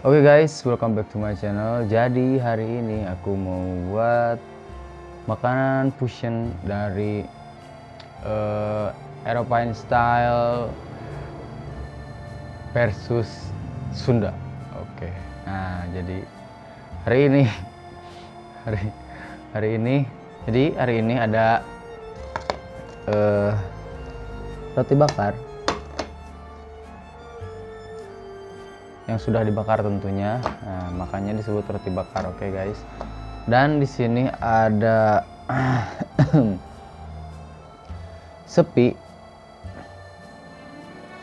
Oke guys, welcome back to my channel. Jadi hari ini aku mau buat makanan fusion dari European style versus Sunda. Oke. Nah, jadi hari ini ada roti bakar yang sudah dibakar tentunya. Nah, makanya disebut roti bakar. Oke guys. Dan di sini ada sepi,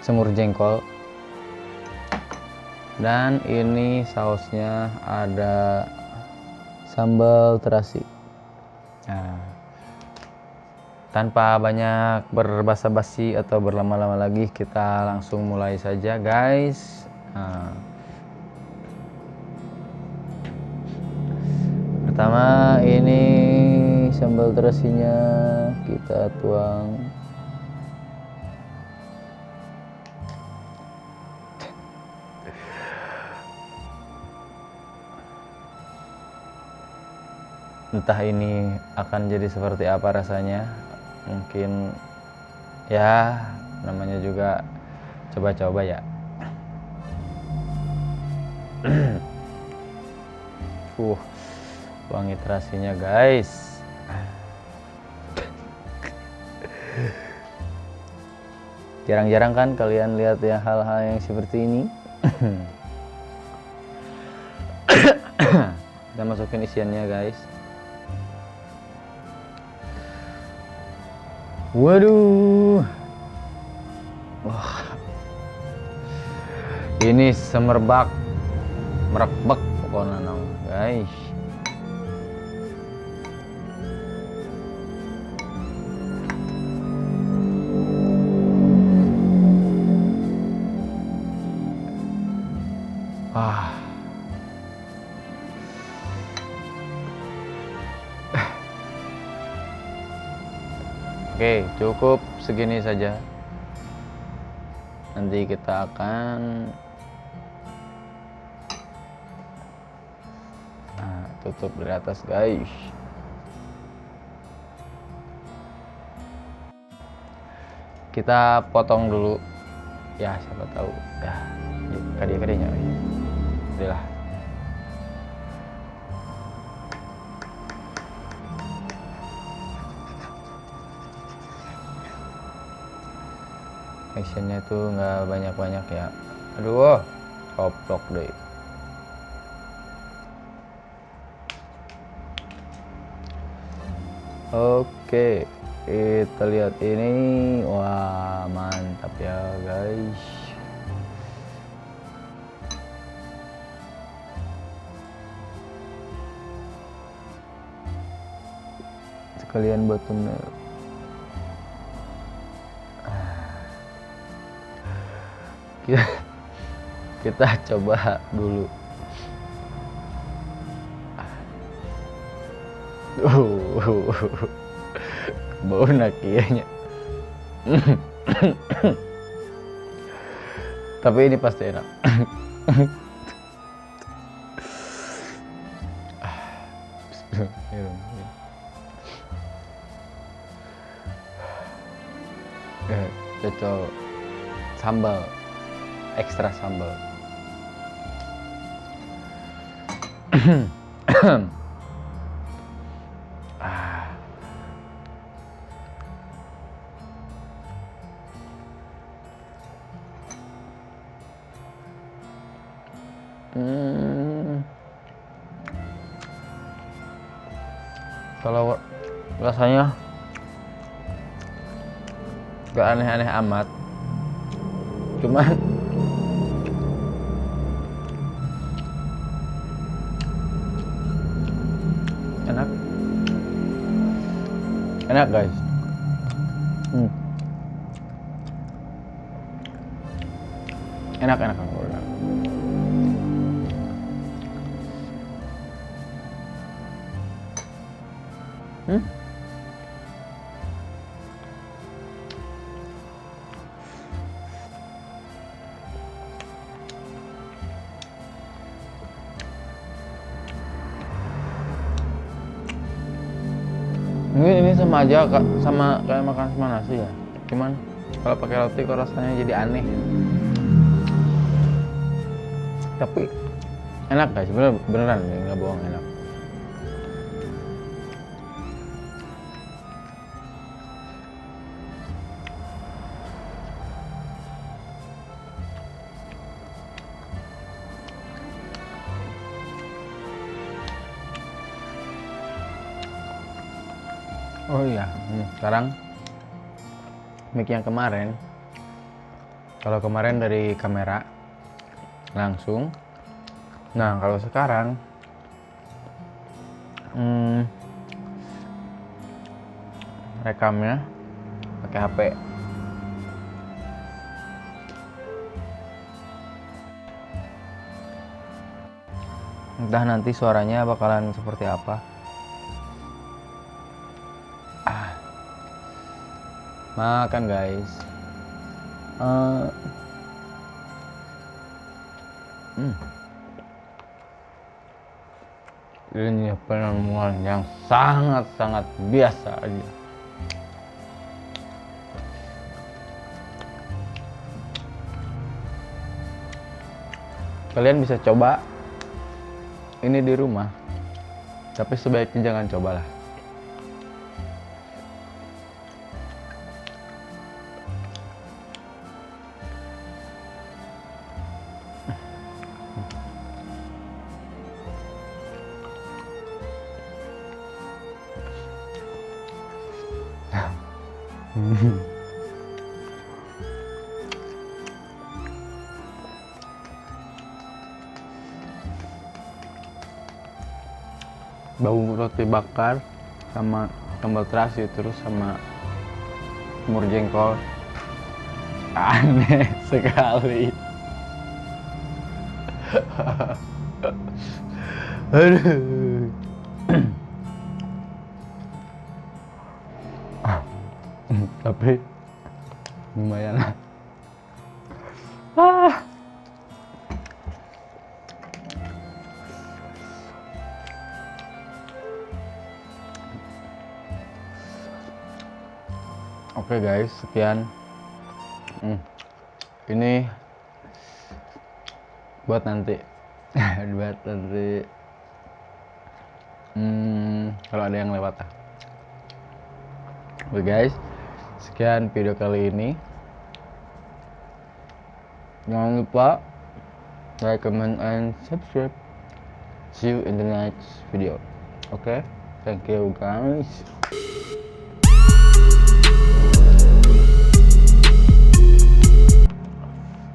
semur jengkol, dan ini sausnya ada sambal terasi. Nah, tanpa banyak berbasa-basi atau berlama-lama lagi, kita langsung mulai saja guys. Nah, pertama ini sambal terasinya kita tuang. Entah ini akan jadi seperti apa rasanya. Mungkin ya namanya juga coba-coba ya. Wangi terasinya guys. Jarang-jarang kan kalian lihat ya hal-hal yang seperti ini. Kita masukin isiannya guys. Waduh. Wah. Ini semerbak, merebak pokoknya guys. Wah. Oke, cukup segini saja. Nanti kita akan tutup dari atas guys. Kita potong dulu ya, siapa tahu ya kadi-kadinya udah. Actionnya itu nggak banyak-banyak ya. Aduh, coplok deh. Oke, kita lihat ini. Wah, mantap ya guys. Sekalian buat thumbnail. Kita coba dulu. Bau nakianya. Tapi ini pasti enak. Cocok sambal, ekstra sambal. Kalau rasanya gak aneh-aneh amat, cuman enak guys. Enak. Ini sama aja sama kayak makan sama nasi ya. Cuman kalau pakai roti kok rasanya jadi aneh. Tapi enak guys, beneran nggak bohong, enak. Oh iya, sekarang mic yang kemarin, kalau kemarin dari kamera langsung, nah kalau sekarang rekamnya pakai HP. Entah nanti suaranya bakalan seperti apa. Makan guys. Ini penemuan yang sangat-sangat biasa aja. Kalian bisa coba ini di rumah, tapi sebaiknya jangan cobalah. Bau roti bakar sama sambal terasi terus sama semur jengkol, aneh sekali. Aduh. Tapi lumayan lah. Oke guys, sekian. Ini buat nanti. Buat nanti. Kalau ada yang lewat lah. Oke guys, sekian video kali ini. Jangan lupa like, comment, and subscribe. See you in the next video. Okay, thank you guys.